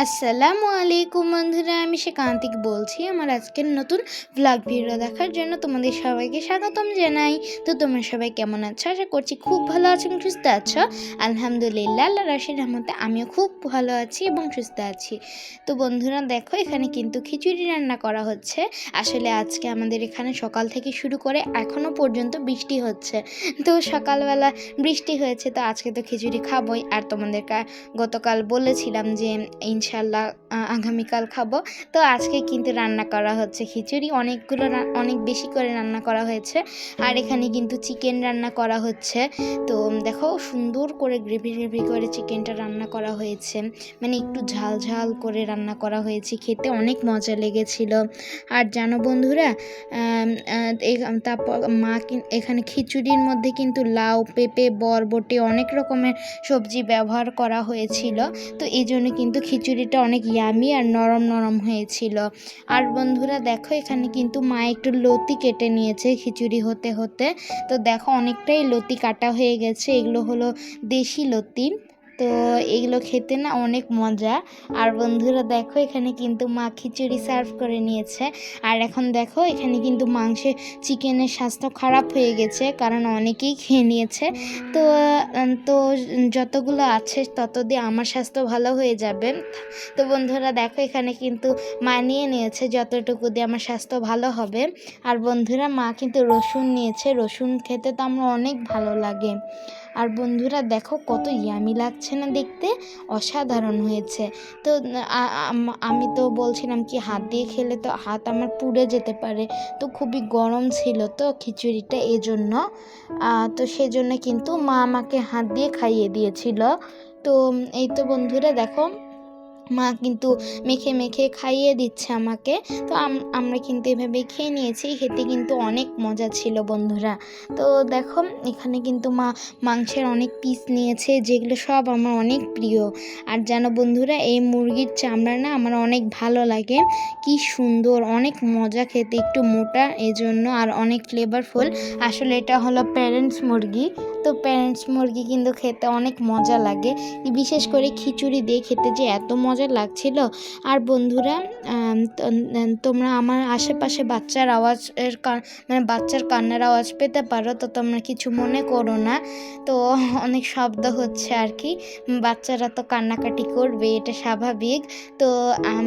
আসসালামু আলাইকুম বন্ধুরা, আমি সেকান্তিক বলছি। আমার আজকের নতুন ভ্লগ ভিডিও দেখার জন্য তোমাদের সবাইকে স্বাগতম জানাই। তো তোমরা সবাই কেমন আছো? আশা করছি খুব ভালো আছো এবং সুস্থ আছো। আলহামদুলিল্লাহ, আল্লাহর অশেষ রহমতে আমিও খুব ভালো আছি এবং সুস্থ আছি। তো বন্ধুরা দেখো, এখানে কিন্তু খিচুড়ি রান্না করা হচ্ছে। আসলে আজকে আমাদের এখানে সকাল থেকে শুরু করে এখনও পর্যন্ত বৃষ্টি হচ্ছে। তো সকালবেলা বৃষ্টি হয়েছে, তো আজকে তো খিচুড়ি খাবোই। আর তোমাদের গতকাল বলেছিলাম যে ইনশাল্লাহ আগামীকাল খাবো। তো আজকে কিন্তু রান্না করা হচ্ছে খিচুড়ি, অনেক বেশি করে রান্না করা হয়েছে। আর এখানে কিন্তু চিকেন রান্না করা হচ্ছে। তো দেখো, সুন্দর করে গ্রেভি করে চিকেনটা রান্না করা হয়েছে, মানে একটু ঝাল ঝাল করে রান্না করা হয়েছে। খেতে অনেক মজা লেগেছিল। আর জানো বন্ধুরা, তারপর মা এখানে খিচুড়ির মধ্যে কিন্তু লাউ, পেঁপে, বরবটি অনেক রকমের সবজি ব্যবহার করা হয়েছিল। তো এই জন্য কিন্তু খিচুড়িটা অনেক ইয়ামি আর নরম নরম হয়েছিল। আর বন্ধুরা দেখো, এখানে কিন্তু মা একটু লতি কেটে নিয়েছে খিচুড়ি হতে হতে। তো দেখো, অনেকটাই লতি কাটা হয়ে গেছে। এগুলো হলো দেশি লতি। তো এগুলো খেতে না অনেক মজা। আর বন্ধুরা দেখো, এখানে কিন্তু মা খিচুড়ি সার্ভ করে নিয়েছে। আর এখন দেখো, এখানে কিন্তু চিকেনের স্বাস্থ্য খারাপ হয়ে গেছে, কারণ অনেকেই খেয়ে নিয়েছে। তো তো যতগুলো আছে তত দিয়ে আমার স্বাস্থ্য ভালো হয়ে যাবে। তো বন্ধুরা দেখো, এখানে কিন্তু মা নিয়ে নিয়েছে যতটুকু দিয়ে আমার স্বাস্থ্য ভালো হবে। আর বন্ধুরা, মা কিন্তু রসুন নিয়েছে। রসুন খেতে তো আমার অনেক ভালো লাগে। আর বন্ধুরা দেখো, কত ইয়ামি লাগছে না দেখতে, অসাধারণ হয়েছে। তো আমি তো বলছিলাম কি, হাত দিয়ে খেলে তো হাত আমার পুড়ে যেতে পারে। তো খুবই গরম ছিল তো খিচুড়িটা, এজন্য তো সেজন্য কিন্তু মা আমাকে হাত দিয়ে খাইয়ে দিয়েছিল। তো এই তো বন্ধুরা দেখো, মা কিন্তু মেখে মেখে খাইয়ে দিচ্ছে আমাকে। তো আমরা কিন্তু এভাবে খেয়ে নিয়েছি। খেতে কিন্তু অনেক মজা ছিল বন্ধুরা। তো দেখো, এখানে কিন্তু মা মাংসের অনেক পিস নিয়েছে, যেগুলো সব আমার অনেক প্রিয়। আর জানো বন্ধুরা, এই মুরগির চামড়া না আমার অনেক ভালো লাগে। কি সুন্দর, অনেক মজা খেতে, একটু মোটা এজন্য, আর অনেক ফ্লেভারফুল। আসলে এটা হলো প্যারেন্টস মুরগি। তো প্যারেন্টস মুরগি কিন্তু খেতে অনেক মজা লাগে, বিশেষ করে খিচুড়ি দিয়ে খেতে যে এত মজা লাগছিল। আর বন্ধুরা, তোমরা আমার আশেপাশে বাচ্চার আওয়াজের মানে বাচ্চার কান্নার আওয়াজ পেতে পারো, তো তোমরা কিছু মনে করো না। তো অনেক শব্দ হচ্ছে আর কি। বাচ্চারা তো কান্নাকাটি করবে, এটা স্বাভাবিক। তো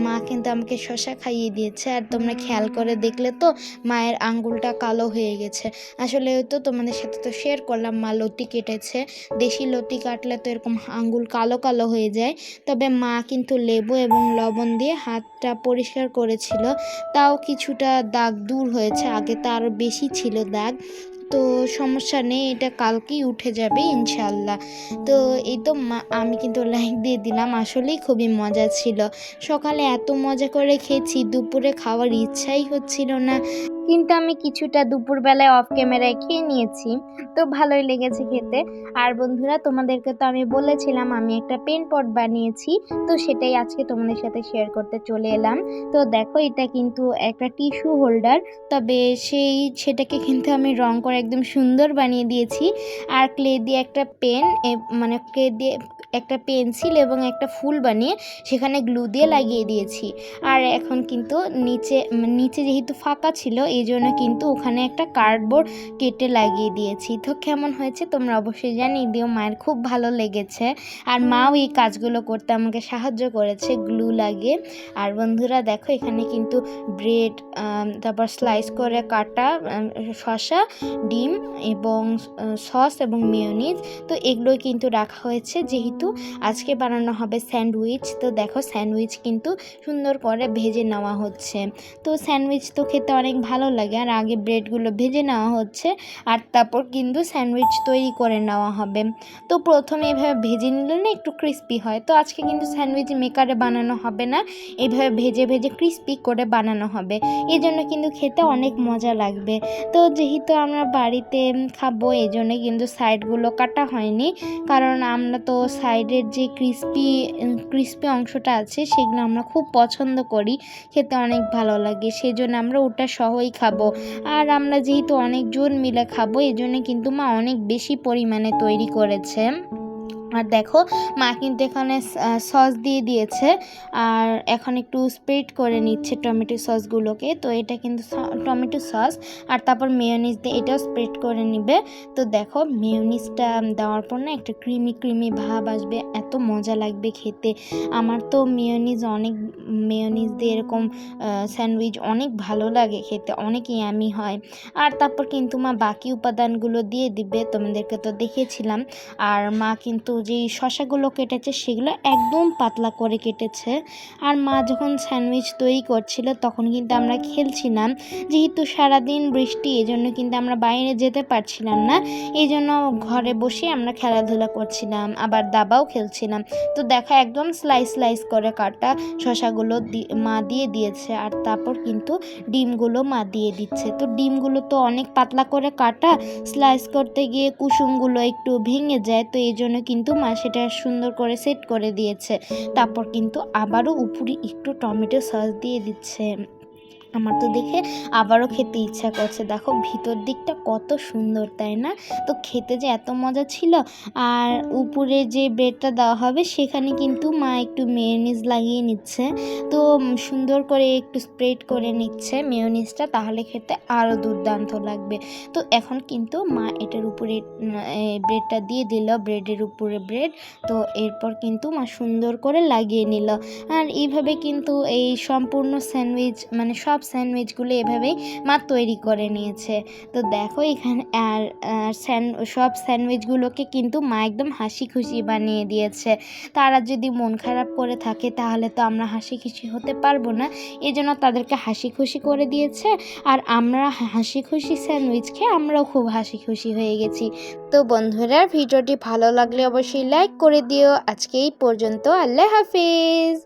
মা কিন্তু আমাকে শসা খাইয়ে দিয়েছে। আর তোমরা খেয়াল করে দেখলে তো মায়ের আঙ্গুলটা কালো হয়ে গেছে। আসলে তো তোমাদের সাথে তো শেয়ার করলাম, মা লতি কেটেছে। দেশি লতি কাটলে তো এরকম আঙ্গুল কালো কালো হয়ে যায়। তবে মা কিন্তু লেবু এবং লবণ দিয়ে হাতটা পরিষ্কার করেছিল, তাও কিছুটা দাগ দূর হয়েছে। আগে তো আরও বেশি ছিল দাগ। তো সমস্যা নেই, এটা কালকেই উঠে যাবে ইনশাল্লাহ। তো এই তো আমি কিন্তু লাইক দিয়ে দিলাম। আসলেই খুবই মজা ছিল। সকালে এত মজা করে খেয়েছি, দুপুরে খাওয়ার ইচ্ছাই হচ্ছিল না, কিন্তু আমি কিছুটা দুপুরবেলায় অফ ক্যামেরায় খেয়ে নিয়েছি। তো ভালোই লেগেছে খেতে। আর বন্ধুরা, তোমাদেরকে তো আমি বলেছিলাম আমি একটা পেন পট বানিয়েছি। তো সেটাই আজকে তোমাদের সাথে শেয়ার করতে চলে এলাম। তো দেখো, এটা কিন্তু একটা টিস্যু হোল্ডার। তবে সেটাকে কিন্তু আমি রং করে একদম সুন্দর বানিয়ে দিয়েছি। আর ক্লে দিয়ে একটা পেন, মানে ক্লে দিয়ে একটা পেন্সিল এবং একটা ফুল বানিয়ে সেখানে গ্লু দিয়ে লাগিয়ে দিয়েছি। আর এখন কিন্তু নিচে যেহেতু ফাঁকা ছিল, এই জন্য কিন্তু ওখানে একটা কার্ডবোর্ড কেটে লাগিয়ে দিয়েছি। তো কেমন হয়েছে তোমরা অবশ্যই জানিয়ে দিও। মায়ের খুব ভালো লেগেছে। আর মাও এই কাজগুলো করতে আমাকে সাহায্য করেছে গ্লু লাগিয়ে। আর বন্ধুরা দেখো, এখানে কিন্তু ব্রেড, তারপর স্লাইস করে কাটা শসা, ডিম এবং সস এবং মেয়োনিজ, তো এগুলো কিন্তু রাখা হয়েছে, যেহেতু আজকে বানানো হবে স্যান্ডউইচ। তো দেখো, স্যান্ডউইচ কিন্তু সুন্দর করে ভেজে নেওয়া হচ্ছে। তো স্যান্ডউইচ তো খেতে অনেক ভালো লাগে। আর আগে ব্রেডগুলো ভেজে নেওয়া হচ্ছে, আর তারপর কিন্তু স্যান্ডউইচ তৈরি করে নেওয়া হবে। তো প্রথমে এভাবে ভেজে নিলে না একটু ক্রিস্পি হয়। তো আজকে কিন্তু স্যান্ডউইচ মেকারে বানানো হবে না, এইভাবে ভেজে ভেজে ক্রিস্পি করে বানানো হবে। এই জন্য কিন্তু খেতে অনেক মজা লাগবে। তো যেহেতু আমরা বাড়িতে খাবো, এই জন্য কিন্তু সাইডগুলো কাটা হয়নি, কারণ আমরা তো সাইডের যে ক্রিস্পি অংশটা আছে সেগুলো আমরা খুব পছন্দ করি, খেতে অনেক ভালো লাগে। সেই জন্য আমরা ওটা সহই খাবো। আর আমরা যেহেতু অনেকজন মিলে খাবো, এই জন্য কিন্তু মা অনেক বেশি পরিমাণে তৈরি করেছে। আর দেখো মা কিন্তু এখানে সস দিয়ে দিয়েছে, আর এখন একটু স্প্রেড করে নিচ্ছে টমেটো সসগুলোকে। তো এটা কিন্তু টমেটো সস, আর তারপর মেয়োনিজ দিয়ে এটাও স্প্রেড করে নিবে। তো দেখো মেয়োনিজটা দেওয়ার পর না একটা ক্রিমি ক্রিমি ভাব আসবে, এত মজা লাগবে খেতে। আমার তো মেয়োনিজ দিয়ে এরকম স্যান্ডউইচ অনেক ভালো লাগে খেতে, অনেক ইয়ামি হয়। আর তারপর কিন্তু মা বাকি উপাদানগুলো দিয়ে দিবে, তোমাদেরকে তো দেখিয়েছিলাম। আর মা কিন্তু যেই শসাগুলো কেটেছে সেগুলো একদম পাতলা করে কেটেছে। আর মা যখন স্যান্ডউইচ তৈরি করছিল তখন কিন্তু আমরা খেলছিলাম, যেহেতু সারাদিন বৃষ্টি, এজন্য কিন্তু আমরা বাইরে যেতে পারছিলাম না। এই জন্য ঘরে বসে আমরা খেলাধুলা করছিলাম, আবার দাবাও খেলছিলাম। তো দেখা একদম স্লাইস স্লাইস করে কাটা শসাগুলো মা দিয়ে দিয়েছে, আর তারপর কিন্তু ডিমগুলো মা দিয়ে দিচ্ছে। তো ডিমগুলো তো অনেক পাতলা করে কাটা, স্লাইস করতে গিয়ে কুসুমগুলো একটু ভেঙে যায়, তো এই জন্য কিন্তু মা সেটা সুন্দর করে সেট করে দিয়েছে। তারপর কিন্তু আবারও উপরে একটু টমেটো সস দিয়ে দিচ্ছে। আমার তো দেখে আবারও খেতে ইচ্ছা করছে। দেখো ভিতর দিকটা কত সুন্দর, তাই না? তো খেতে যে এত মজা ছিল। আর উপরে যে ব্রেডটা দেওয়া হবে সেখানে কিন্তু মা একটু মেয়োনিজ লাগিয়ে নিচ্ছে। তো সুন্দর করে একটু স্প্রেড করে নিচ্ছে মেয়োনিজটা, তাহলে খেতে আরও দুর্দান্ত লাগবে। তো এখন কিন্তু মা এটার উপরে ব্রেডটা দিয়ে দিল, ব্রেডের উপরে ব্রেড। তো এরপর কিন্তু মা সুন্দর করে লাগিয়ে নিল। আর এইভাবে কিন্তু এই সম্পূর্ণ স্যান্ডউইচ, মানে সব স্যান্ডউইচগুলো এভাবেই মা তৈরি করে নিয়েছে। তো দেখো এখানে আর সব স্যান্ডউইচগুলোকে কিন্তু মা একদম হাসি খুশি বানিয়ে দিয়েছে। তারা যদি মন খারাপ করে থাকে তাহলে তো আমরা হাসি খুশি হতে পারবো না, এই জন্য তাদেরকে হাসি খুশি করে দিয়েছে। আর আমরা হাসি খুশি স্যান্ডউইচ খেয়ে আমরাও খুব হাসি খুশি হয়ে গেছি। তো বন্ধুরা, ভিডিওটি ভালো লাগলে অবশ্যই লাইক করে দিও। আজকে এই পর্যন্ত, আল্লাহ হাফিজ।